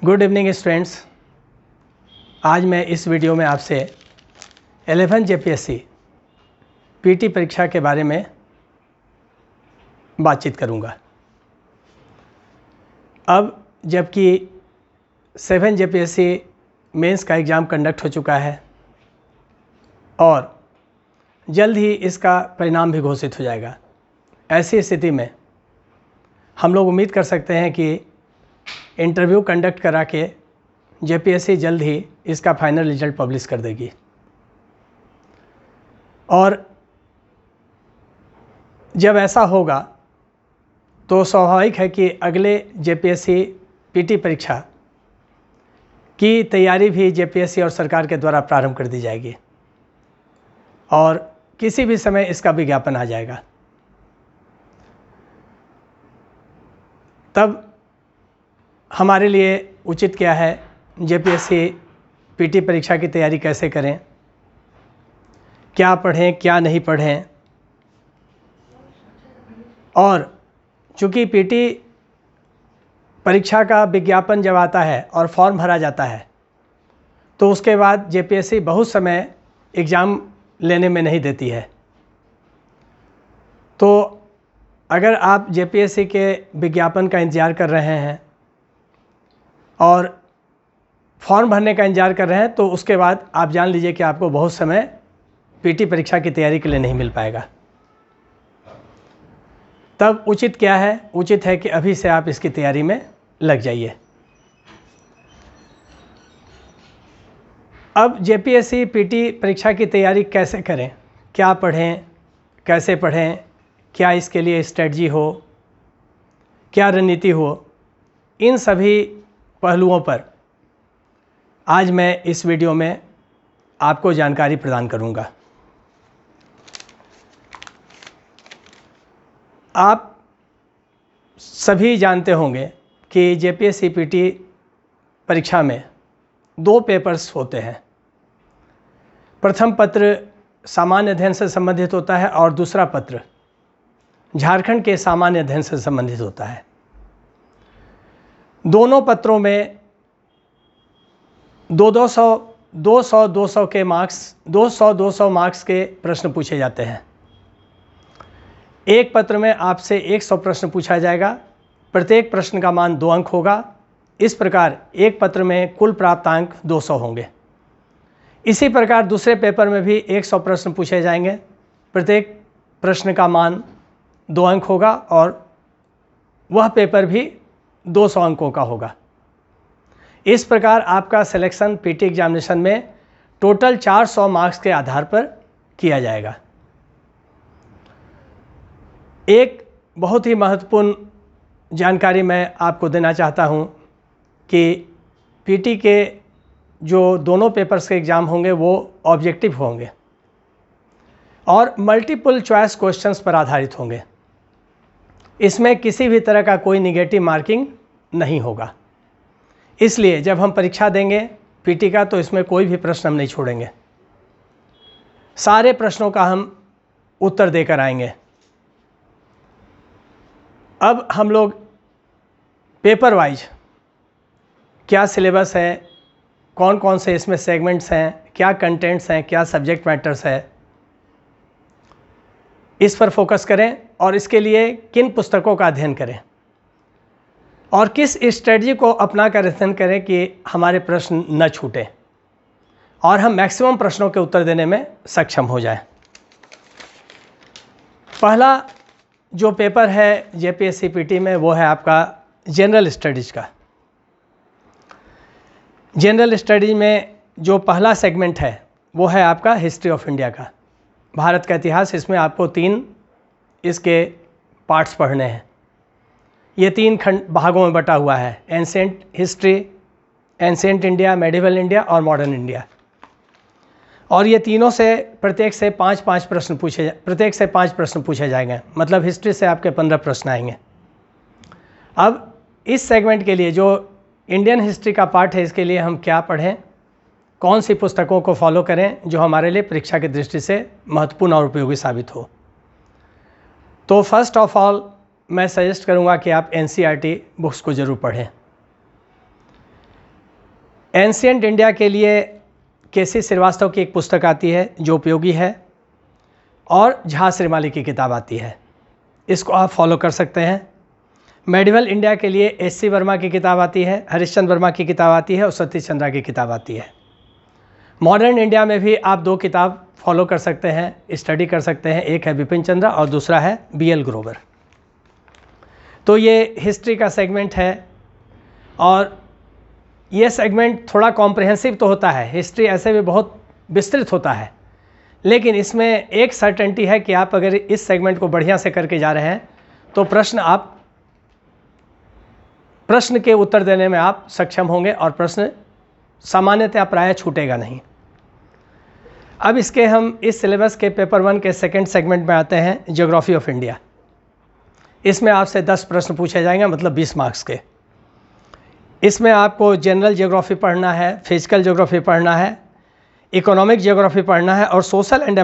Good evening students. आज मैं इस वीडियो में आपसे 11 जेपीएससी पीटी परीक्षा के बारे में बातचीत करूंगा। अब जबकि 7 जेपीएससी मेंस का एग्ज़ाम कंडक्ट हो चुका है और जल्द ही इसका परिणाम भी घोषित हो जाएगा, ऐसी स्थिति में हम लोग उम्मीद कर सकते हैं कि इंटरव्यू कंडक्ट करा के जेपीएससी जल्द ही इसका फाइनल रिजल्ट पब्लिश कर देगी। और जब ऐसा होगा तो स्वाभाविक है कि अगले जेपीएससी पीटी परीक्षा की तैयारी भी जेपीएससी और सरकार के द्वारा प्रारंभ कर दी जाएगी और किसी भी समय इसका विज्ञापन आ जाएगा। तब हमारे लिए उचित क्या है, जेपीएससी पीटी परीक्षा की तैयारी कैसे करें, क्या पढ़ें क्या नहीं पढ़ें। और चूँकि पीटी परीक्षा का विज्ञापन जब आता है और फॉर्म भरा जाता है तो उसके बाद जेपीएससी बहुत समय एग्ज़ाम लेने में नहीं देती है। तो अगर आप जेपीएससी के विज्ञापन का इंतज़ार कर रहे हैं और फॉर्म भरने का इंतज़ार कर रहे हैं तो उसके बाद आप जान लीजिए कि आपको बहुत समय पीटी परीक्षा की तैयारी के लिए नहीं मिल पाएगा। तब उचित क्या है? उचित है कि अभी से आप इसकी तैयारी में लग जाइए। अब जेपीएससी पीटी परीक्षा की तैयारी कैसे करें, क्या पढ़ें, कैसे पढ़ें, क्या इसके लिए स्ट्रेटजी हो, क्या रणनीति हो, इन सभी पहलुओं पर आज मैं इस वीडियो में आपको जानकारी प्रदान करूंगा। आप सभी जानते होंगे कि जेपीएससी पीटी परीक्षा में 2 पेपर्स होते हैं। प्रथम पत्र सामान्य अध्ययन से संबंधित होता है और दूसरा पत्र झारखंड के सामान्य अध्ययन से संबंधित होता है। दोनों पत्रों में 200 के मार्क्स 200 मार्क्स के प्रश्न पूछे जाते हैं। एक पत्र में आपसे 100 प्रश्न पूछा जाएगा, प्रत्येक प्रश्न का मान 2 अंक होगा। इस प्रकार एक पत्र में कुल प्राप्त अंक 200 होंगे। इसी प्रकार दूसरे पेपर में भी 100 प्रश्न पूछे जाएंगे, प्रत्येक प्रश्न का मान 2 अंक होगा और वह पेपर भी 200 अंकों का होगा। इस प्रकार आपका सिलेक्शन पीटी एग्जामिनेशन में टोटल 400 मार्क्स के आधार पर किया जाएगा। एक बहुत ही महत्वपूर्ण जानकारी मैं आपको देना चाहता हूं कि पीटी के जो दोनों पेपर्स के एग्ज़ाम होंगे वो ऑब्जेक्टिव होंगे और मल्टीपल चॉइस क्वेश्चंस पर आधारित होंगे। इसमें किसी भी तरह का कोई निगेटिव मार्किंग नहीं होगा। इसलिए जब हम परीक्षा देंगे पीटी का तो इसमें कोई भी प्रश्न हम नहीं छोड़ेंगे, सारे प्रश्नों का हम उत्तर देकर आएंगे। अब हम लोग पेपर वाइज क्या सिलेबस है, कौन कौन से इसमें सेगमेंट्स हैं, क्या कंटेंट्स हैं, क्या सब्जेक्ट मैटर्स है, इस पर फोकस करें और इसके लिए किन पुस्तकों का अध्ययन करें और किस स्ट्रेटजी को अपना कर अध्ययन करें कि हमारे प्रश्न न छूटें और हम मैक्सिमम प्रश्नों के उत्तर देने में सक्षम हो जाएं। पहला जो पेपर है जेपीएससी पीटी में वो है आपका जनरल स्टडीज़ का। जनरल स्टडीज में जो पहला सेगमेंट है वो है आपका हिस्ट्री ऑफ इंडिया का, भारत का इतिहास। इसमें आपको 3 इसके पार्ट्स पढ़ने हैं। ये 3 भागों में बटा हुआ है, ancient history, ancient India, medieval India और मॉडर्न इंडिया। और ये तीनों से प्रत्येक से 5 प्रश्न पूछे जाएंगे, मतलब हिस्ट्री से आपके 15 प्रश्न आएंगे। अब इस सेगमेंट के लिए जो इंडियन हिस्ट्री का पार्ट है, इसके लिए हम क्या पढ़ें, कौन सी पुस्तकों को फॉलो करें जो हमारे लिए परीक्षा की दृष्टि से महत्वपूर्ण और उपयोगी साबित हो। तो फर्स्ट ऑफ ऑल मैं सजेस्ट करूंगा कि आप एनसीईआरटी बुक्स को ज़रूर पढ़ें। एंशिएंट इंडिया के लिए केसी श्रीवास्तव की एक पुस्तक आती है जो उपयोगी है, और झा श्रीमाली की किताब आती है, इसको आप फॉलो कर सकते हैं। मेडिवल इंडिया के लिए एस.सी. वर्मा की किताब आती है, हरिश्चंद्र वर्मा की किताब आती है और सतीश चंद्रा की किताब आती है। मॉडर्न इंडिया में भी आप 2 किताब फॉलो कर सकते हैं, स्टडी कर सकते हैं, एक है बिपिन चंद्रा और दूसरा है B.L. ग्रोवर। तो ये हिस्ट्री का सेगमेंट है, और ये सेगमेंट थोड़ा कॉम्प्रिहेंसिव तो होता है, हिस्ट्री ऐसे भी बहुत विस्तृत होता है, लेकिन इसमें एक सर्टेनिटी है कि आप अगर इस सेगमेंट को बढ़िया से करके जा रहे हैं तो प्रश्न के उत्तर देने में आप सक्षम होंगे और प्रश्न सामान्यतः प्रायः छूटेगा नहीं। अब इसके हम इस सिलेबस के पेपर 1 के सेकंड सेगमेंट में आते हैं, ज्योग्राफी ऑफ इंडिया। इसमें आपसे 10 प्रश्न पूछे जाएंगे, मतलब 20 मार्क्स के। इसमें आपको जनरल ज्योग्राफी पढ़ना है, फिजिकल ज्योग्राफी पढ़ना है, इकोनॉमिक ज्योग्राफी पढ़ना है और सोशल एंड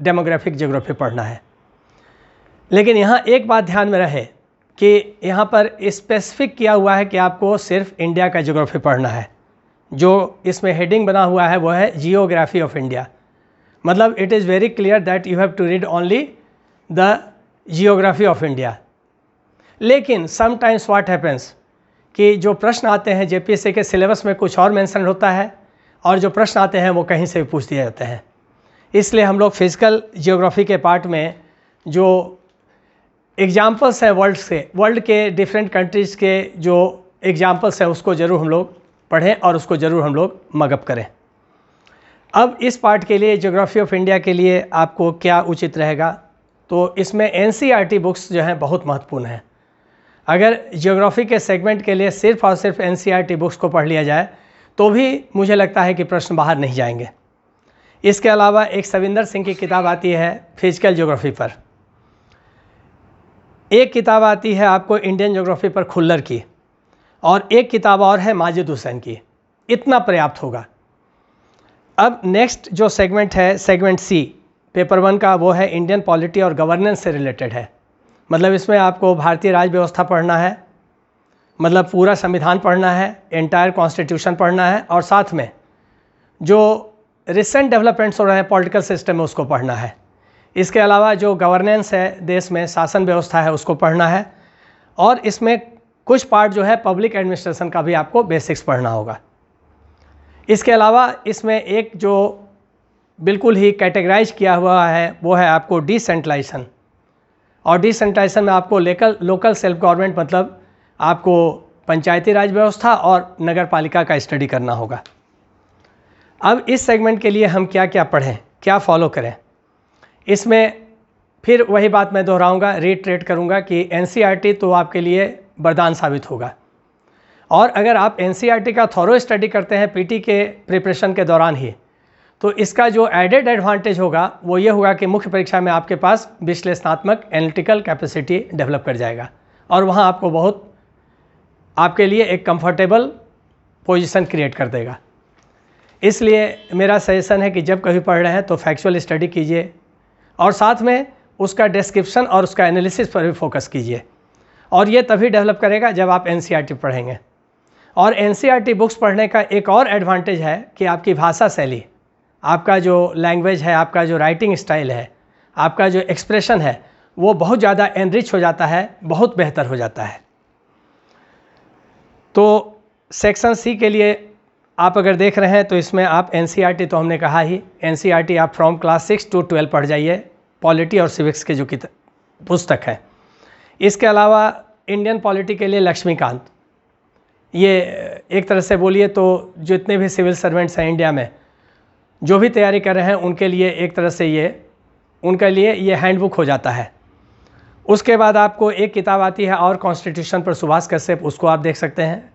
डेमोग्राफिक ज्योग्राफी पढ़ना है। लेकिन यहाँ एक बात ध्यान में रहे कि यहाँ पर स्पेसिफिक किया हुआ है कि आपको सिर्फ इंडिया का ज्योग्राफी पढ़ना है। जो इसमें हेडिंग बना हुआ है वो है जियोग्राफी ऑफ इंडिया, मतलब it is very clear that you have to read only the geography of India. लेकिन समटाइम्स व्हाट हैपेंस कि जो प्रश्न आते हैं जेपीएससी के सिलेबस में कुछ और मेंशन होता है, और जो प्रश्न आते हैं वो कहीं से भी पूछ दिए जाते हैं। इसलिए हम लोग फिजिकल जियोग्राफी के पार्ट में जो एग्जाम्पल्स हैं वर्ल्ड के डिफरेंट कंट्रीज़ के जो एग्जाम्पल्स हैं उसको ज़रूर हम लोग पढ़ें और उसको ज़रूर हम लोग मगअप करें। अब इस पार्ट के लिए ज्योग्राफी ऑफ इंडिया के लिए आपको क्या उचित रहेगा, तो इसमें एनसीईआरटी बुक्स जो हैं बहुत महत्वपूर्ण हैं। अगर ज्योग्राफी के सेगमेंट के लिए सिर्फ और सिर्फ एनसीईआरटी बुक्स को पढ़ लिया जाए तो भी मुझे लगता है कि प्रश्न बाहर नहीं जाएंगे। इसके अलावा एक सविंदर सिंह की किताब आती है फिजिकल ज्योग्राफी पर, एक किताब आती है आपको इंडियन ज्योग्राफी पर खुल्लर की, और एक किताब और है माजिद हुसैन की। इतना पर्याप्त होगा। अब नेक्स्ट जो सेगमेंट है, सेगमेंट सी पेपर 1 का, वो है इंडियन पॉलिटी और गवर्नेंस से रिलेटेड है। मतलब इसमें आपको भारतीय राज व्यवस्था पढ़ना है, मतलब पूरा संविधान पढ़ना है, एंटायर कॉन्स्टिट्यूशन पढ़ना है, और साथ में जो रिसेंट डेवलपमेंट्स हो रहे हैं पॉलिटिकल सिस्टम में उसको पढ़ना है। इसके अलावा जो गवर्नेंस है, देश में शासन व्यवस्था है, उसको पढ़ना है, और इसमें कुछ पार्ट जो है पब्लिक एडमिनिस्ट्रेशन का भी आपको बेसिक्स पढ़ना होगा। इसके अलावा इसमें एक जो बिल्कुल ही कैटेगराइज किया हुआ है वो है आपको डिसेंट्रलाइजेशन, और डिसेंट्रलाइजेशन में आपको लोकल सेल्फ गवर्नमेंट, मतलब आपको पंचायती राज व्यवस्था और नगर पालिका का स्टडी करना होगा। अब इस सेगमेंट के लिए हम क्या क्या पढ़ें, क्या फॉलो करें, इसमें फिर वही बात मैं दोहराऊंगा, रीट्रेट करूंगा कि एनसीईआरटी तो आपके लिए वरदान साबित होगा। और अगर आप एनसीईआरटी का थॉरो स्टडी करते हैं पीटी के प्रिपरेशन के दौरान ही, तो इसका जो एडेड एडवांटेज होगा वो ये होगा कि मुख्य परीक्षा में आपके पास विश्लेषणात्मक एनालिटिकल कैपेसिटी डेवलप कर जाएगा, और वहाँ आपको बहुत आपके लिए एक कंफर्टेबल पोजीशन क्रिएट कर देगा। इसलिए मेरा सजेशन है कि जब कभी पढ़ रहे हैं तो फैक्चुअल स्टडी कीजिए, और साथ में उसका डिस्क्रिप्शन और उसका एनालिसिस पर भी फोकस कीजिए, और ये तभी डेवलप करेगा जब आप एनसीईआरटी पढ़ेंगे। और एनसीईआरटी बुक्स पढ़ने का एक और एडवांटेज है कि आपकी भाषा शैली, आपका जो लैंग्वेज है, आपका जो राइटिंग स्टाइल है, आपका जो एक्सप्रेशन है, वो बहुत ज़्यादा एनरिच हो जाता है, बहुत बेहतर हो जाता है। तो सेक्शन सी के लिए आप अगर देख रहे हैं तो इसमें आप एनसीईआरटी तो हमने कहा ही, एनसीईआरटी आप फ्रॉम क्लास 6 to 12 पढ़ जाइए, पॉलिटी और सिविक्स के जो पुस्तक है। इसके अलावा इंडियन पॉलिटी के लिए लक्ष्मीकांत, ये एक तरह से बोलिए तो जितने भी सिविल सर्वेंट्स हैं इंडिया में जो भी तैयारी कर रहे हैं उनके लिए एक तरह से उनके लिए ये हैंडबुक हो जाता है। उसके बाद आपको एक किताब आती है और कॉन्स्टिट्यूशन पर सुभाष कश्यप, उसको आप देख सकते हैं,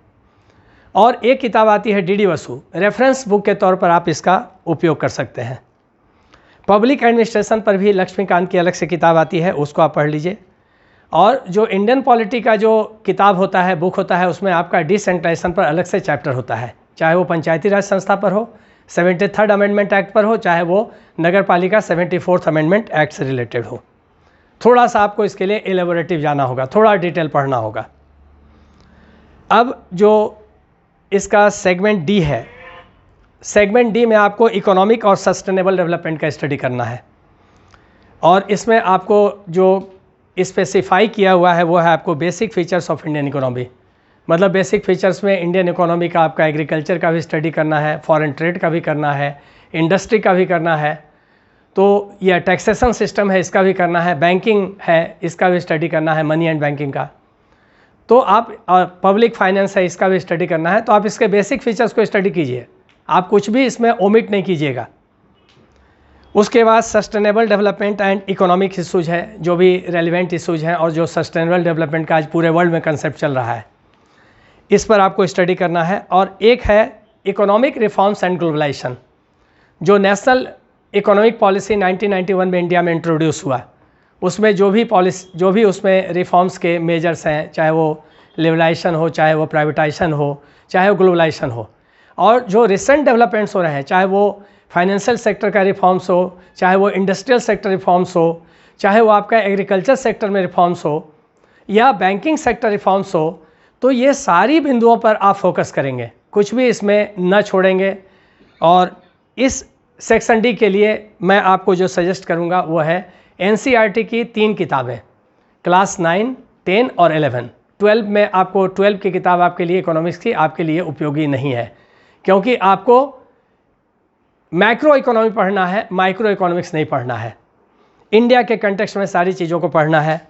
और एक किताब आती है डीडी बसु, रेफरेंस बुक के तौर पर आप इसका उपयोग कर सकते हैं। पब्लिक एडमिनिस्ट्रेशन पर भी लक्ष्मीकांत की अलग से किताब आती है, उसको आप पढ़ लीजिए। और जो इंडियन पॉलिटी का जो किताब होता है, बुक होता है, उसमें आपका डिसेंट्रलाइजेशन पर अलग से चैप्टर होता है, चाहे वो पंचायती राज संस्था पर हो, 73rd अमेंडमेंट एक्ट पर हो, चाहे वो नगर पालिका 74th अमेंडमेंट एक्ट से रिलेटेड हो। थोड़ा सा आपको इसके लिए एलेबोरेटिव जाना होगा, थोड़ा डिटेल पढ़ना होगा। अब जो इसका सेगमेंट डी है। सेगमेंट डी में आपको इकोनॉमिक और सस्टेनेबल डेवलपमेंट का स्टडी करना है, और इसमें आपको जो स्पेसिफाई किया हुआ है वो है आपको basic features of Indian economy. मतलब बेसिक फीचर्स में इंडियन इकोनॉमी का आपका एग्रीकल्चर का भी स्टडी करना है, फॉरेन ट्रेड का भी करना है, इंडस्ट्री का भी करना है, तो यह टैक्सेशन सिस्टम है इसका भी करना है, बैंकिंग है इसका भी स्टडी करना है, मनी एंड बैंकिंग का, तो आप पब्लिक फाइनेंस है इसका भी स्टडी करना है। तो आप इसके बेसिक फीचर्स को स्टडी कीजिए, आप कुछ भी इसमें ओमिट नहीं कीजिएगा। उसके बाद sustainable development and economic issues है, जो भी रेलिवेंट इशूज़ हैं और जो सस्टेनेबल डेवलपमेंट का आज पूरे वर्ल्ड में कंसेप्ट चल रहा है, इस पर आपको स्टडी करना है। और एक है इकोनॉमिक रिफॉर्म्स एंड ग्लोबलाइजेशन, जो नेशनल इकोनॉमिक पॉलिसी 1991 में इंडिया में इंट्रोड्यूस हुआ, उसमें जो भी उसमें रिफॉर्म्स के मेजर्स हैं, चाहे वो लिबरलाइजेशन हो, चाहे वो प्राइवेटाइजेशन हो, चाहे वो ग्लोबलाइजेशन हो, और जो रिसेंट डेवलपमेंट्स हो रहे हैं, चाहे वो फाइनेंशियल सेक्टर का रिफॉर्म्स हो, चाहे वो इंडस्ट्रियल सेक्टर रिफॉर्म्स हो, चाहे वो आपका एग्रीकल्चर सेक्टर में रिफॉर्म्स हो या बैंकिंग सेक्टर रिफॉर्म्स हो, तो ये सारी बिंदुओं पर आप फोकस करेंगे, कुछ भी इसमें न छोड़ेंगे। और इस सेक्शन डी के लिए मैं आपको जो सजेस्ट करूंगा वो है एनसीईआरटी की 3 किताबें, क्लास 9, 10 और 11। 12 में आपको 12 की किताब आपके लिए इकोनॉमिक्स की आपके लिए उपयोगी नहीं है, क्योंकि आपको मैक्रो इकोनॉमी पढ़ना है, माइक्रो इकोनॉमिक्स नहीं पढ़ना है, इंडिया के कंटेक्स्ट में सारी चीज़ों को पढ़ना है।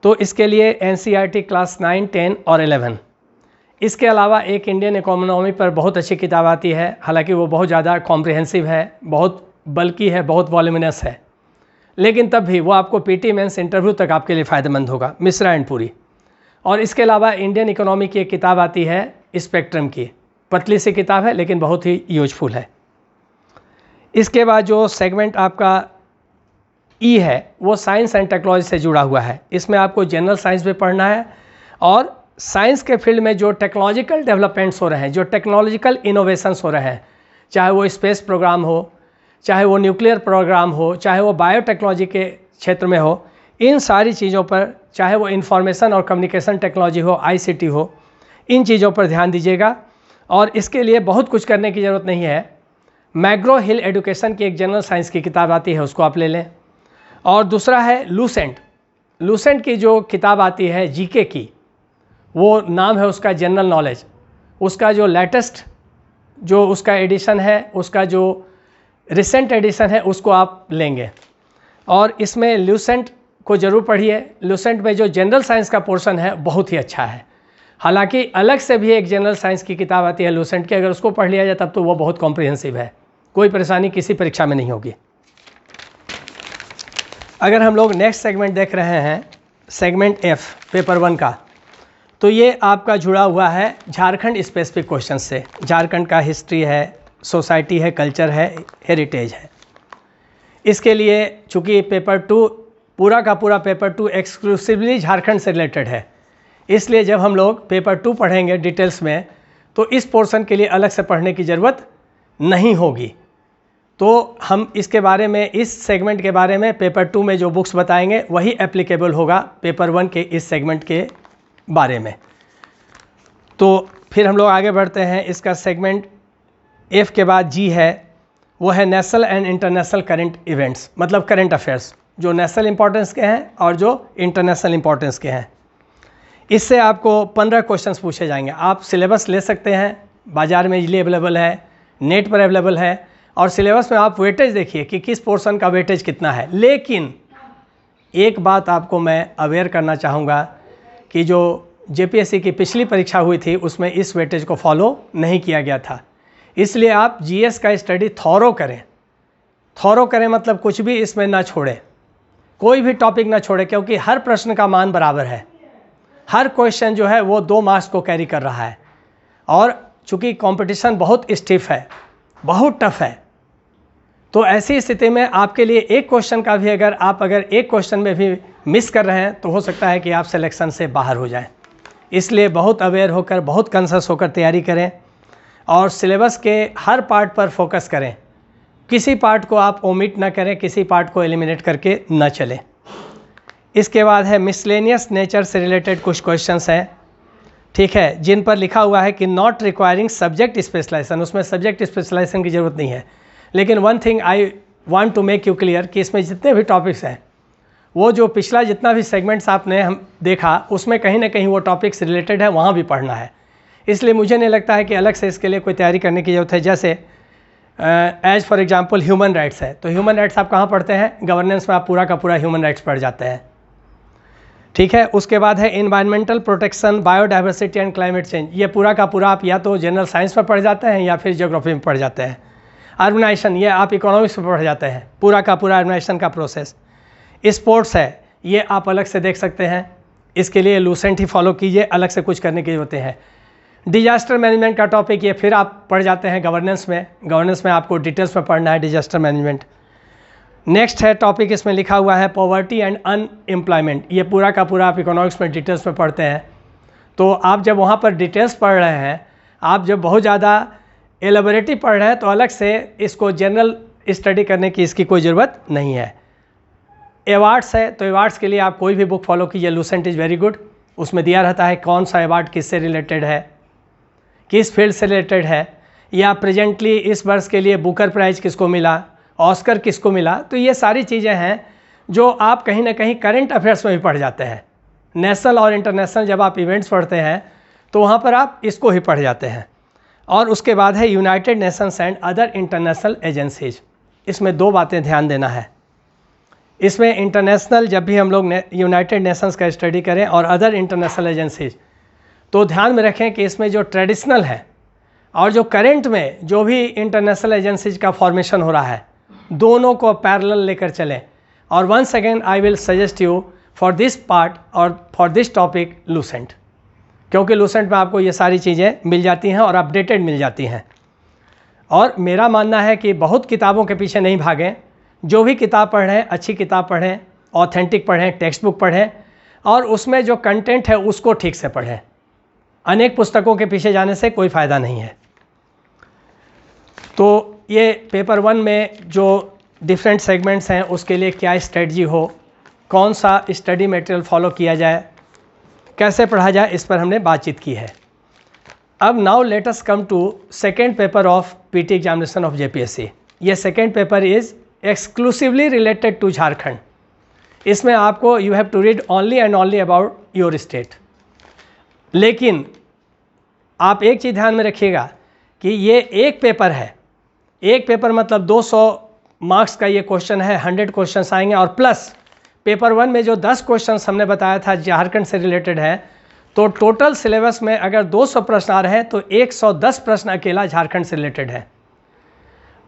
तो इसके लिए एनसीईआरटी क्लास 9, 10 और 11। इसके अलावा एक इंडियन इकोनॉमी पर बहुत अच्छी किताब आती है, हालांकि वो बहुत ज़्यादा कॉम्प्रिहेंसिव है, बहुत बल्कि है, बहुत वॉल्यूमिनस है, लेकिन तब भी वो आपको पीटी मेंस इंटरव्यू तक आपके लिए फ़ायदेमंद होगा, मिश्रा एंड पुरी। और इसके अलावा इंडियन इकोनॉमी की एक किताब आती है स्पेक्ट्रम की, पतली सी किताब है लेकिन बहुत ही यूजफुल है। इसके बाद जो सेगमेंट आपका ई है वो साइंस एंड टेक्नोलॉजी से जुड़ा हुआ है। इसमें आपको जनरल साइंस भी पढ़ना है, और साइंस के फील्ड में जो टेक्नोलॉजिकल डेवलपमेंट्स हो रहे हैं, जो टेक्नोलॉजिकल इनोवेशंस हो रहे हैं, चाहे वो स्पेस प्रोग्राम हो, चाहे वो न्यूक्लियर प्रोग्राम हो, चाहे वो बायोटेक्नोलॉजी के क्षेत्र में हो, इन सारी चीज़ों पर, चाहे वो इंफॉर्मेशन और कम्युनिकेशन टेक्नोलॉजी हो, आईसीटी हो, इन चीज़ों पर ध्यान दीजिएगा। और इसके लिए बहुत कुछ करने की ज़रूरत नहीं है। मैग्रो हिल एजुकेशन की एक जनरल साइंस की किताब आती है, उसको आप ले लें। और दूसरा है लूसेंट की जो किताब आती है जीके की, वो नाम है उसका जनरल नॉलेज, उसका जो लेटेस्ट जो उसका एडिशन है, उसका जो रिसेंट एडिशन है, उसको आप लेंगे। और इसमें लूसेंट को ज़रूर पढ़िए। लूसेंट में जो जनरल साइंस का पोर्शन है बहुत ही अच्छा है, हालांकि अलग से भी एक जनरल साइंस की किताब आती है लूसेंट की, अगर उसको पढ़ लिया जाए तब तो वो बहुत कॉम्प्रिहेंसिव है, कोई परेशानी किसी परीक्षा में नहीं होगी। अगर हम लोग नेक्स्ट सेगमेंट देख रहे हैं, सेगमेंट एफ पेपर 1 का, तो ये आपका जुड़ा हुआ है झारखंड स्पेसिफिक क्वेश्चन से। झारखंड का हिस्ट्री है, सोसाइटी है, कल्चर है, हेरिटेज है। इसके लिए चूँकि पेपर 2 पूरा का पूरा पेपर 2 एक्सक्लूसिवली झारखंड से रिलेटेड है, इसलिए जब हम लोग पेपर 2 पढ़ेंगे डिटेल्स में, तो इस पोर्शन के लिए अलग से पढ़ने की ज़रूरत नहीं होगी। तो हम इसके बारे में, इस सेगमेंट के बारे में पेपर 2 में जो बुक्स बताएंगे वही एप्लीकेबल होगा पेपर 1 के इस सेगमेंट के बारे में। तो फिर हम लोग आगे बढ़ते हैं। इसका सेगमेंट एफ के बाद जी है, वो है national and international current events, मतलब करंट अफेयर्स जो नेशनल इंपॉर्टेंस के हैं और जो इंटरनेशनल इंपॉर्टेंस के हैं। इससे आपको 15 क्वेश्चंस पूछे जाएंगे। आप सिलेबस ले सकते हैं, बाज़ार में इजीली अवेलेबल है, नेट पर अवेलेबल है, और सिलेबस में आप वेटेज देखिए कि किस पोर्शन का वेटेज कितना है। लेकिन एक बात आपको मैं अवेयर करना चाहूँगा कि जो जेपीएससी की पिछली परीक्षा हुई थी उसमें इस वेटेज को फॉलो नहीं किया गया था, इसलिए आप जीएस का स्टडी थॉरो करें, मतलब कुछ भी इसमें ना छोड़ें, कोई भी टॉपिक ना छोड़े, क्योंकि हर प्रश्न का मान बराबर है। हर क्वेश्चन जो है वो 2 मार्क्स को कैरी कर रहा है, और चूँकि कंपटीशन बहुत स्टिफ है, बहुत टफ है, तो ऐसी स्थिति में आपके लिए एक क्वेश्चन का भी अगर एक क्वेश्चन में भी मिस कर रहे हैं तो हो सकता है कि आप सिलेक्शन से बाहर हो जाएं। इसलिए बहुत अवेयर होकर, बहुत कॉन्शियस होकर तैयारी करें, और सिलेबस के हर पार्ट पर फोकस करें। किसी पार्ट को आप ओमिट ना करें, किसी पार्ट को एलिमिनेट करके ना चलें। इसके बाद है मिसलेनियस नेचर से रिलेटेड कुछ क्वेश्चंस हैं, ठीक है, जिन पर लिखा हुआ है कि नॉट रिक्वायरिंग सब्जेक्ट स्पेशलाइजेशन, उसमें सब्जेक्ट स्पेशलाइजेशन की ज़रूरत नहीं है। लेकिन one thing I want to make you clear कि इसमें जितने भी टॉपिक्स हैं, वो जो पिछला जितना भी सेगमेंट्स आपने हम देखा, उसमें कहीं ना कहीं वो टॉपिक्स रिलेटेड है, वहाँ भी पढ़ना है। इसलिए मुझे नहीं लगता है कि अलग से इसके लिए कोई तैयारी करने की ज़रूरत है। जैसे as for example human rights है, तो ह्यूमन राइट्स आप कहाँ पढ़ते हैं? गवर्नेंस में आप पूरा का पूरा ह्यूमन राइट्स पढ़ जाते हैं। ठीक है, उसके बाद है environmental protection, biodiversity and climate change, ये पूरा का पूरा आप या तो जनरल साइंस में पढ़ जाते हैं या फिर ज्योग्राफी में पढ़ जाते हैं। अर्बनाइजेशन, ये आप इकोनॉमिक्स में पढ़ जाते हैं, पूरा का पूरा अर्बनाइजेशन का प्रोसेस। स्पोर्ट्स है, ये आप अलग से देख सकते हैं, इसके लिए लूसेंट ही फॉलो कीजिए, अलग से कुछ करने की जरूरत है। डिजास्टर मैनेजमेंट का टॉपिक ये फिर आप पढ़ जाते हैं गवर्नेंस में, गवर्नेंस में आपको डिटेल्स में पढ़ना है डिजास्टर मैनेजमेंट। नेक्स्ट है टॉपिक, इसमें लिखा हुआ है पॉवर्टी एंड अनएम्प्लॉयमेंट, ये पूरा का पूरा आप इकोनॉमिक्स में डिटेल्स में पढ़ते हैं। तो आप जब वहाँ पर डिटेल्स पढ़ रहे हैं, आप जब बहुत ज़्यादा एलेबोरेटिव पढ़ रहे हैं, तो अलग से इसको जनरल स्टडी करने की इसकी कोई ज़रूरत नहीं है। अवार्ड्स है, तो अवार्ड्स के लिए आप कोई भी बुक फॉलो कीजिए, लूसेंट इज़ वेरी गुड, उसमें दिया रहता है कौन सा अवार्ड किससे रिलेटेड है, किस फील्ड से रिलेटेड है, या प्रेजेंटली इस वर्ष के लिए बुकर प्राइज़ किसको मिला, ऑस्कर किसको मिला। तो ये सारी चीज़ें हैं जो आप कहीं ना कहीं करंट अफेयर्स में भी पढ़ जाते हैं। नेशनल और इंटरनेशनल जब आप इवेंट्स पढ़ते हैं तो वहाँ पर आप इसको ही पढ़ जाते हैं। और उसके बाद है United Nations and other international agencies, इसमें दो बातें ध्यान देना है। इसमें इंटरनेशनल, जब भी हम लोग यूनाइटेड नेशंस का स्टडी करें और अदर इंटरनेशनल एजेंसीज, तो ध्यान में रखें कि इसमें जो ट्रेडिशनल है और जो करंट में जो भी इंटरनेशनल एजेंसीज का फॉर्मेशन हो रहा है, दोनों को पैरेलल लेकर चलें। और once again I will suggest you for this part और फॉर दिस टॉपिक लूसेंट, क्योंकि लूसेंट में आपको ये सारी चीज़ें मिल जाती हैं और अपडेटेड मिल जाती हैं। और मेरा मानना है कि बहुत किताबों के पीछे नहीं भागें, जो भी किताब पढ़ें अच्छी किताब पढ़ें, ऑथेंटिक पढ़ें, टेक्स्ट बुक पढ़ें, और उसमें जो कंटेंट है उसको ठीक से पढ़ें। अनेक पुस्तकों के पीछे जाने से कोई फ़ायदा नहीं है। तो ये पेपर 1 में जो डिफरेंट सेगमेंट्स हैं उसके लिए क्या स्ट्रेटजी हो, कौन सा स्टडी मटेरियल फॉलो किया जाए, कैसे पढ़ा जाए, इस पर हमने बातचीत की है। अब now let us come to second paper of PT examination of JPSC. ये second paper is exclusively related to Jharkhand. इसमें आपको you have to read only and only about your state. लेकिन आप एक चीज़ ध्यान में रखिएगा कि ये एक पेपर है, एक पेपर मतलब 200 मार्क्स का ये क्वेश्चन है, 100 क्वेश्चंस आएंगे, और प्लस पेपर 1 में जो 10 क्वेश्चंस हमने बताया था झारखंड से रिलेटेड है, तो टोटल सिलेबस में अगर 200 प्रश्न आ रहे हैं तो 110 प्रश्न अकेला झारखंड से रिलेटेड है।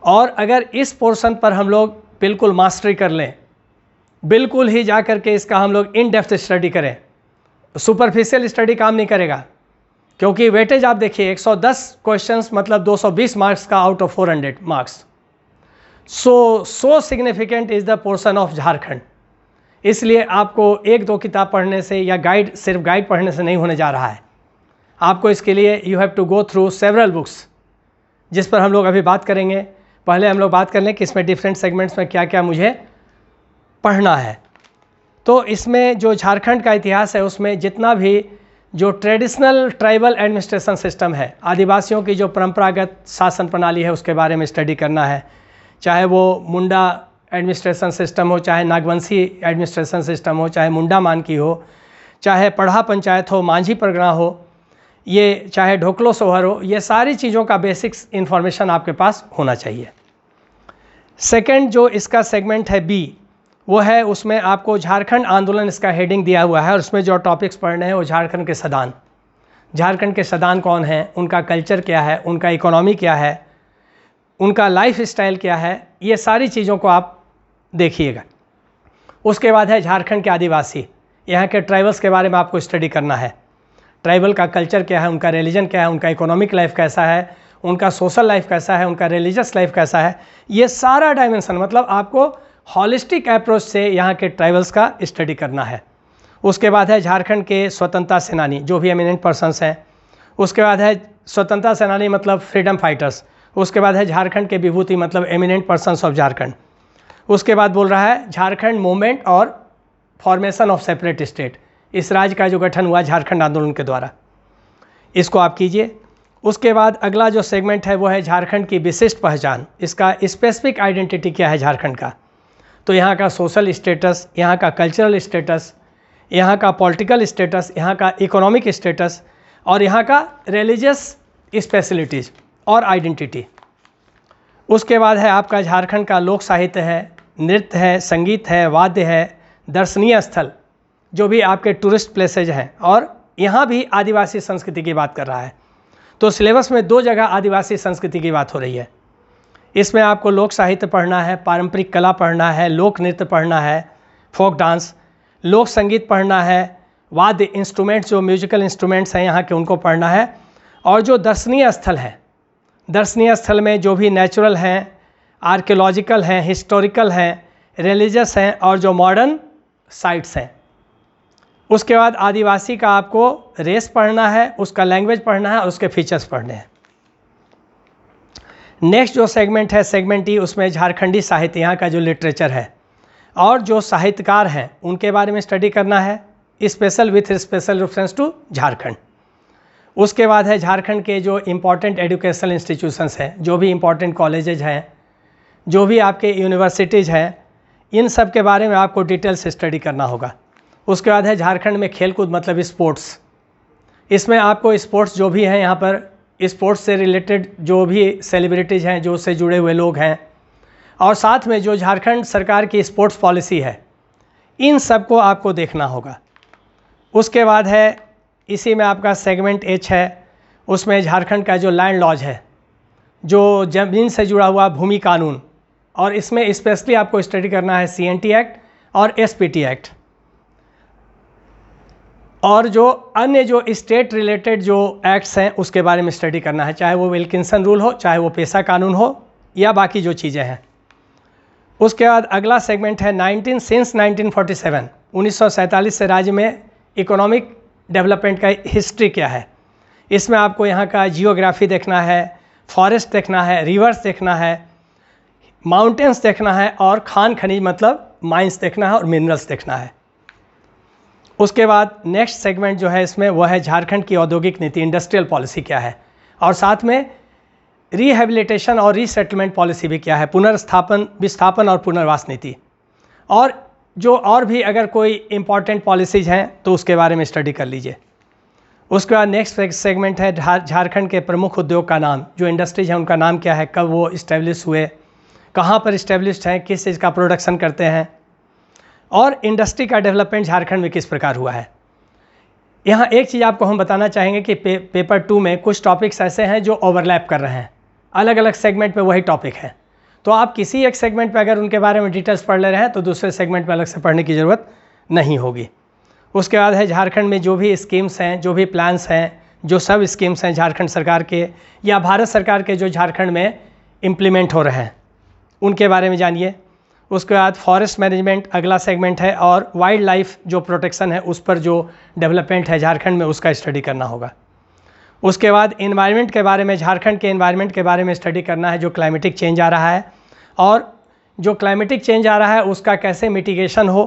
और अगर इस पोर्शन पर हम लोग बिल्कुल मास्टरी कर लें, बिल्कुल ही जा कर के इसका हम लोग इन डेप्थ स्टडी करें, सुपरफिशियल स्टडी काम नहीं करेगा, क्योंकि वेटेज आप देखिए 110 क्वेश्चंस मतलब 220 मार्क्स का out of 400 marks. So significant is the portion of Jharkhand. इसलिए आपको एक दो किताब पढ़ने से या गाइड, सिर्फ गाइड पढ़ने से नहीं होने जा रहा है। आपको इसके लिए you have to go through several books, जिस पर हम लोग अभी बात करेंगे। पहले हम लोग बात कर लें कि इसमें डिफरेंट सेगमेंट्स में क्या क्या मुझे पढ़ना है। तो इसमें जो झारखंड का इतिहास है उसमें जितना भी जो ट्रेडिशनल ट्राइबल एडमिनिस्ट्रेशन सिस्टम है, आदिवासियों की जो परंपरागत शासन प्रणाली है उसके बारे में स्टडी करना है। चाहे वो मुंडा एडमिनिस्ट्रेशन सिस्टम हो, चाहे नागवंशी एडमिनिस्ट्रेशन सिस्टम हो, चाहे मुंडा मान की हो, चाहे पढ़ा पंचायत हो, मांझी परगना हो, ये चाहे ढोकलो सोहर हो, ये सारी चीज़ों का बेसिक्स इन्फॉर्मेशन आपके पास होना चाहिए। सेकंड जो इसका सेगमेंट है बी, वो है उसमें आपको झारखंड आंदोलन, इसका हेडिंग दिया हुआ है, और उसमें जो टॉपिक्स पढ़ने हैं वो झारखंड के सदान। झारखंड के सदान कौन हैं, उनका कल्चर क्या है, उनका इकोनॉमी क्या है, उनका लाइफ स्टाइल क्या है, ये सारी चीज़ों को आप देखिएगा। उसके बाद है झारखंड के आदिवासी, यहाँ के ट्राइबल्स के बारे में आपको स्टडी करना है। ट्राइबल का कल्चर क्या है, उनका रिलीजन क्या है, उनका इकोनॉमिक लाइफ कैसा है, उनका सोशल लाइफ कैसा है, उनका रिलीजियस लाइफ कैसा है, ये सारा डायमेंशन, मतलब आपको हॉलिस्टिक अप्रोच से यहाँ के ट्राइबल्स का स्टडी करना है। उसके बाद है झारखंड के स्वतंत्रता सेनानी, जो भी एमिनेंट पर्सन्स हैं। उसके बाद है स्वतंत्रता सेनानी मतलब फ्रीडम फाइटर्स। उसके बाद है झारखंड के विभूति मतलब एमिनेंट पर्सन्स ऑफ झारखंड। उसके बाद बोल रहा है झारखंड मूवमेंट और फॉर्मेशन ऑफ सेपरेट स्टेट, इस राज्य का जो गठन हुआ झारखंड आंदोलन के द्वारा। इसको आप कीजिए। उसके बाद अगला जो सेगमेंट है वो है झारखंड की विशिष्ट पहचान, इसका स्पेसिफिक आइडेंटिटी क्या है झारखंड का। तो यहाँ का सोशल स्टेटस, यहाँ का कल्चरल स्टेटस, यहाँ का पॉलिटिकल स्टेटस, यहाँ का इकोनॉमिक स्टेटस और यहाँ का रिलीजियस स्पेशलिटीज़ और आइडेंटिटी। उसके बाद है आपका झारखंड का लोक साहित्य है, नृत्य है, संगीत है, वाद्य है, दर्शनीय स्थल जो भी आपके टूरिस्ट प्लेसेज हैं, और यहाँ भी आदिवासी संस्कृति की बात कर रहा है। तो सिलेबस में 2 जगह आदिवासी संस्कृति की बात हो रही है। इसमें आपको लोक साहित्य पढ़ना है, पारंपरिक कला पढ़ना है, लोक नृत्य पढ़ना है, फोक डांस, लोक संगीत पढ़ना है, वाद्य इंस्ट्रूमेंट्स जो म्यूजिकल इंस्ट्रूमेंट्स हैं यहाँ के उनको पढ़ना है, और जो दर्शनीय स्थल हैं, दर्शनीय स्थल में जो भी नेचुरल हैं, आर्कियोलॉजिकल हैं, हिस्टोरिकल हैं, रिलीजियस हैं और जो मॉडर्न साइट्स हैं। उसके बाद आदिवासी का आपको रेस पढ़ना है, उसका लैंग्वेज पढ़ना है और उसके फीचर्स पढ़ने हैं। नेक्स्ट जो सेगमेंट है सेगमेंट ई, उसमें झारखंडी साहित्य, यहाँ का जो लिटरेचर है और जो साहित्यकार हैं उनके बारे में स्टडी करना है, special with special reference to Jharkhand. उसके बाद है झारखंड के जो इम्पॉर्टेंट एजुकेशनल इंस्टीट्यूशंस हैं, जो भी इम्पॉर्टेंट कॉलेजेज हैं, जो भी आपके यूनिवर्सिटीज़ हैं, इन सब के बारे में आपको डिटेल से स्टडी करना होगा। उसके बाद है झारखंड में खेलकूद मतलब स्पोर्ट्स, इसमें आपको स्पोर्ट्स जो भी हैं यहाँ पर स्पोर्ट्स से रिलेटेड जो भी सेलिब्रिटीज़ हैं, जो उससे जुड़े हुए लोग हैं, और साथ में जो झारखंड सरकार की स्पोर्ट्स पॉलिसी है, इन सब को आपको देखना होगा। उसके बाद है इसी में आपका सेगमेंट एच है, उसमें झारखंड का जो लैंड लॉज है, जो ज़मीन से जुड़ा हुआ भूमि कानून, और इसमें स्पेशली आपको स्टडी करना है CNT एक्ट और SPT एक्ट, और जो अन्य जो स्टेट रिलेटेड जो एक्ट्स हैं उसके बारे में स्टडी करना है, चाहे वो विल्किंसन रूल हो, चाहे वो पेशा कानून हो, या बाकी जो चीज़ें हैं। उसके बाद अगला सेगमेंट है 1947 1947 से राज्य में इकोनॉमिक डेवलपमेंट का हिस्ट्री क्या है। इसमें आपको यहाँ का जियोग्राफी देखना है, फॉरेस्ट देखना है, रिवर्स देखना है, माउंटेन्स देखना है, और खान खनिज मतलब माइंस देखना है और मिनरल्स देखना है। उसके बाद नेक्स्ट सेगमेंट जो है इसमें वो है झारखंड की औद्योगिक नीति, इंडस्ट्रियल पॉलिसी क्या है, और साथ में रिहेबिलिटेशन और रीसेटलमेंट पॉलिसी भी क्या है, पुनर्स्थापन, विस्थापन और पुनर्वास नीति, और जो और भी अगर कोई इम्पॉर्टेंट पॉलिसीज़ हैं तो उसके बारे में स्टडी कर लीजिए। उसके बाद नेक्स्ट सेगमेंट है झारखंड के प्रमुख उद्योग का नाम, जो इंडस्ट्रीज हैं उनका नाम क्या है, कब वो इस्टेब्लिश हुए, कहाँ पर इस्टेब्लिश्ड हैं, किस चीज़ का प्रोडक्शन करते हैं, और इंडस्ट्री का डेवलपमेंट झारखंड में किस प्रकार हुआ है। यहाँ एक चीज़ आपको हम बताना चाहेंगे कि पेपर 2 में कुछ टॉपिक्स ऐसे हैं जो ओवरलैप कर रहे हैं, अलग अलग सेगमेंट में वही टॉपिक है, तो आप किसी एक सेगमेंट पे अगर उनके बारे में डिटेल्स पढ़ ले रहे हैं तो दूसरे सेगमेंट में अलग से पढ़ने की ज़रूरत नहीं होगी। उसके बाद है झारखंड में जो भी स्कीम्स हैं, जो भी प्लान्स हैं, जो सब स्कीम्स हैं झारखंड सरकार के या भारत सरकार के जो झारखंड में इम्प्लीमेंट हो रहे हैं, उनके बारे में जानिए। उसके बाद फॉरेस्ट मैनेजमेंट अगला सेगमेंट है, और वाइल्ड लाइफ जो प्रोटेक्शन है उस पर जो डेवलपमेंट है झारखंड में उसका स्टडी करना होगा। उसके बाद इन्वायरमेंट के बारे में, झारखंड के इन्वायरमेंट के बारे में स्टडी करना है, जो क्लाइमेटिक चेंज आ रहा है, और जो क्लाइमेटिक चेंज आ रहा है उसका कैसे मिटिगेशन हो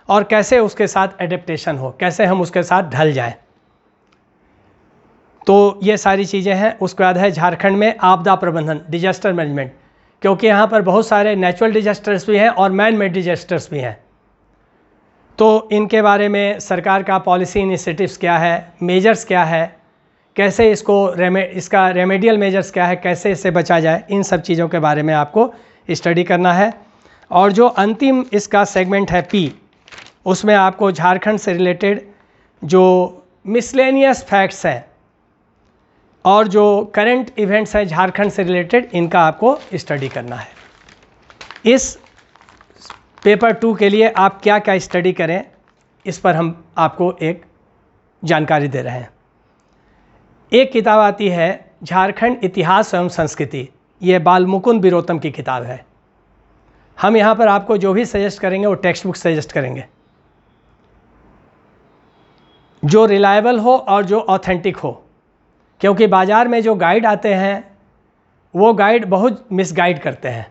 और कैसे उसके साथ एडेप्टेशन हो, कैसे हम उसके साथ ढल जाएं। तो ये सारी चीज़ें हैं। उसके बाद है झारखंड में आपदा प्रबंधन, डिजास्टर मैनेजमेंट, क्योंकि यहाँ पर बहुत सारे नेचुरल डिजास्टर्स भी हैं और मैन मेड डिजास्टर्स भी हैं, तो इनके बारे में सरकार का पॉलिसी इनिशिएटिव्स क्या है, मेजर्स क्या है, कैसे इसको इसका रेमेडियल मेजर्स क्या है, कैसे इससे बचा जाए, इन सब चीज़ों के बारे में आपको स्टडी करना है। और जो अंतिम इसका सेगमेंट है P, उसमें आपको झारखंड से रिलेटेड जो मिसलेनियस फैक्ट्स हैं और जो करंट इवेंट्स हैं झारखंड से रिलेटेड, इनका आपको स्टडी करना है। इस पेपर 2 के लिए आप क्या क्या स्टडी करें, इस पर हम आपको एक जानकारी दे रहे हैं। एक किताब आती है झारखंड इतिहास एवं संस्कृति, ये बालमुकुंद विरोतम की किताब है। हम यहाँ पर आपको जो भी सजेस्ट करेंगे वो टेक्स्ट बुक सजेस्ट करेंगे, जो रिलायबल हो और जो ऑथेंटिक हो, क्योंकि बाज़ार में जो गाइड आते हैं वो गाइड बहुत मिसगाइड करते हैं,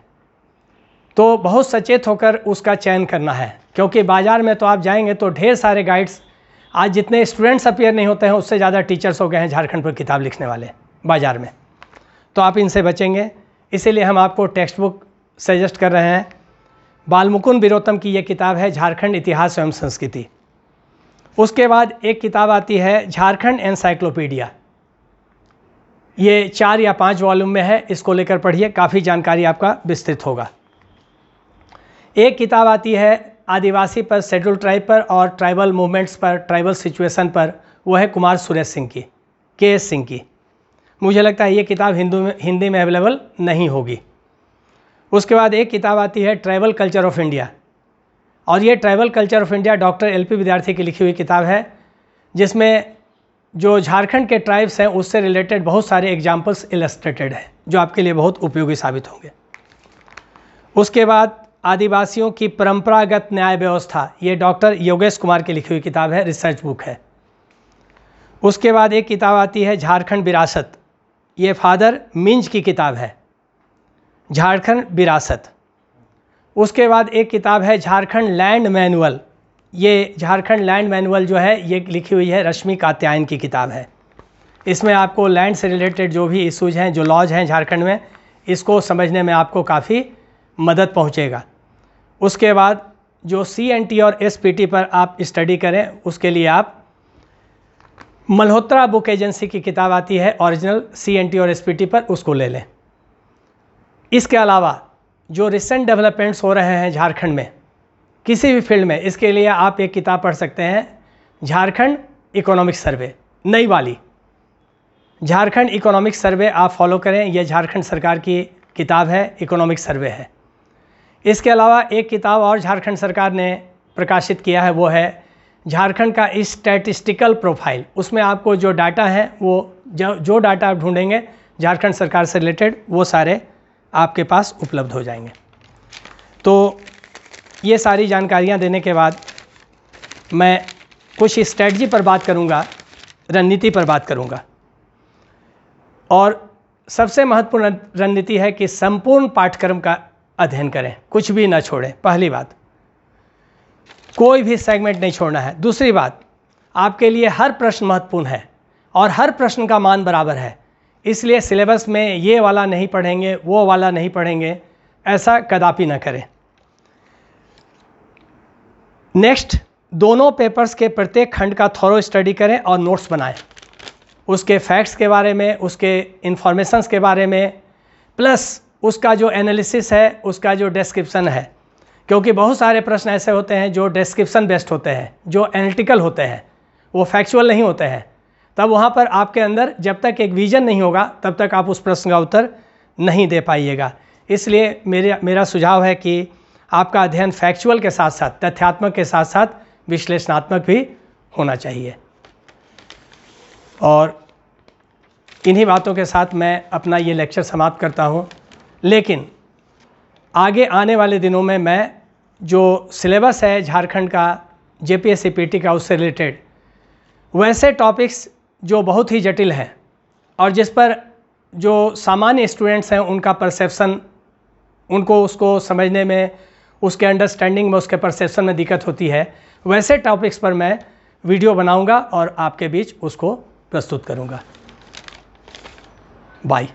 तो बहुत सचेत होकर उसका चयन करना है, क्योंकि बाज़ार में तो आप जाएंगे तो ढेर सारे गाइड्स आज जितने स्टूडेंट्स अपीयर नहीं होते हैं उससे ज़्यादा टीचर्स हो गए हैं झारखंड पर किताब लिखने वाले बाज़ार में, तो आप इनसे बचेंगे। इसीलिए हम आपको टेक्स्ट बुक सजेस्ट कर रहे हैं। बालमुकुंद विरोतम की ये किताब है झारखंड इतिहास एवं संस्कृति। उसके बाद एक किताब आती है झारखंड एनसाइक्लोपीडिया, ये 4 या 5 वॉल्यूम में है, इसको लेकर पढ़िए, काफ़ी जानकारी आपका विस्तृत होगा। एक किताब आती है आदिवासी पर, शेड्यूल ट्राइब पर और ट्राइबल मूवमेंट्स पर, ट्राइबल सिचुएशन पर, वो है कुमार सुरेश सिंह की, के.एस. सिंह की। मुझे लगता है ये किताब हिंदी में अवेलेबल नहीं होगी। उसके बाद एक किताब आती है ट्राइबल कल्चर ऑफ इंडिया, और ये tribal culture of India doctor LP. विद्यार्थी की लिखी हुई किताब है, जिसमें जो झारखंड के ट्राइब्स हैं उससे रिलेटेड बहुत सारे एग्जाम्पल्स इलस्ट्रेटेड हैं, जो आपके लिए बहुत उपयोगी साबित होंगे। उसके बाद आदिवासियों की परंपरागत न्याय व्यवस्था, ये डॉक्टर योगेश कुमार की लिखी हुई किताब है, रिसर्च बुक है। उसके बाद एक किताब आती है झारखंड विरासत, ये फादर मिंज की किताब है, झारखंड विरासत। उसके बाद एक किताब है झारखंड लैंड मैनुअल, ये झारखंड लैंड मैनुअल जो है ये लिखी हुई है रश्मि कात्यायन की किताब है। इसमें आपको लैंड से रिलेटेड जो भी इशूज़ हैं, जो लॉज हैं झारखंड में, इसको समझने में आपको काफ़ी मदद पहुंचेगा। उसके बाद जो CNT और SPT पर आप स्टडी करें, उसके लिए आप मल्होत्रा बुक एजेंसी की किताब आती है ओरिजिनल CNT और SPT पर, उसको ले लें। इसके अलावा जो रिसेंट डेवलपमेंट्स हो रहे हैं झारखंड में किसी भी फील्ड में, इसके लिए आप एक किताब पढ़ सकते हैं, झारखंड इकोनॉमिक सर्वे, नई वाली झारखंड इकोनॉमिक सर्वे आप फॉलो करें। यह झारखंड सरकार की किताब है, इकोनॉमिक सर्वे है। इसके अलावा एक किताब और झारखंड सरकार ने प्रकाशित किया है, वो है झारखंड का स्टैटिस्टिकल प्रोफाइल। उसमें आपको जो डाटा है, वो जो डाटा आप ढूंढेंगे झारखंड सरकार से रिलेटेड, वो सारे आपके पास उपलब्ध हो जाएंगे। तो ये सारी जानकारियाँ देने के बाद मैं कुछ स्ट्रेटजी पर बात करूँगा, रणनीति पर बात करूँगा। और सबसे महत्वपूर्ण रणनीति है कि संपूर्ण पाठ्यक्रम का अध्ययन करें, कुछ भी ना छोड़ें। पहली बात, कोई भी सेगमेंट नहीं छोड़ना है। दूसरी बात, आपके लिए हर प्रश्न महत्वपूर्ण है और हर प्रश्न का मान बराबर है, इसलिए सिलेबस में ये वाला नहीं पढ़ेंगे, वो वाला नहीं पढ़ेंगे, ऐसा कदापि ना करें। नेक्स्ट, दोनों पेपर्स के प्रत्येक खंड का थॉरो स्टडी करें और नोट्स बनाएं, उसके फैक्ट्स के बारे में, उसके इन्फॉर्मेशंस के बारे में, प्लस उसका जो एनालिसिस है, उसका जो डिस्क्रिप्शन है, क्योंकि बहुत सारे प्रश्न ऐसे होते हैं जो डिस्क्रिप्शन बेस्ड होते हैं, जो एनालिटिकल होते हैं, वो फैक्चुअल नहीं होते हैं। तब वहाँ पर आपके अंदर जब तक एक विजन नहीं होगा तब तक आप उस प्रश्न का उत्तर नहीं दे पाइएगा। इसलिए मेरा सुझाव है कि आपका अध्ययन फैक्चुअल के साथ साथ, तथ्यात्मक के साथ साथ विश्लेषणात्मक भी होना चाहिए। और इन्हीं बातों के साथ मैं अपना ये लेक्चर समाप्त करता हूँ। लेकिन आगे आने वाले दिनों में मैं जो सिलेबस है झारखंड का, JPSC PT का, उससे रिलेटेड वैसे टॉपिक्स जो बहुत ही जटिल हैं और जिस पर जो सामान्य स्टूडेंट्स हैं उनका परसेप्शन, उनको उसको समझने में, उसके अंडरस्टैंडिंग में, उसके परसेप्शन में दिक्कत होती है, वैसे टॉपिक्स पर मैं वीडियो बनाऊंगा और आपके बीच उसको प्रस्तुत करूंगा। बाय।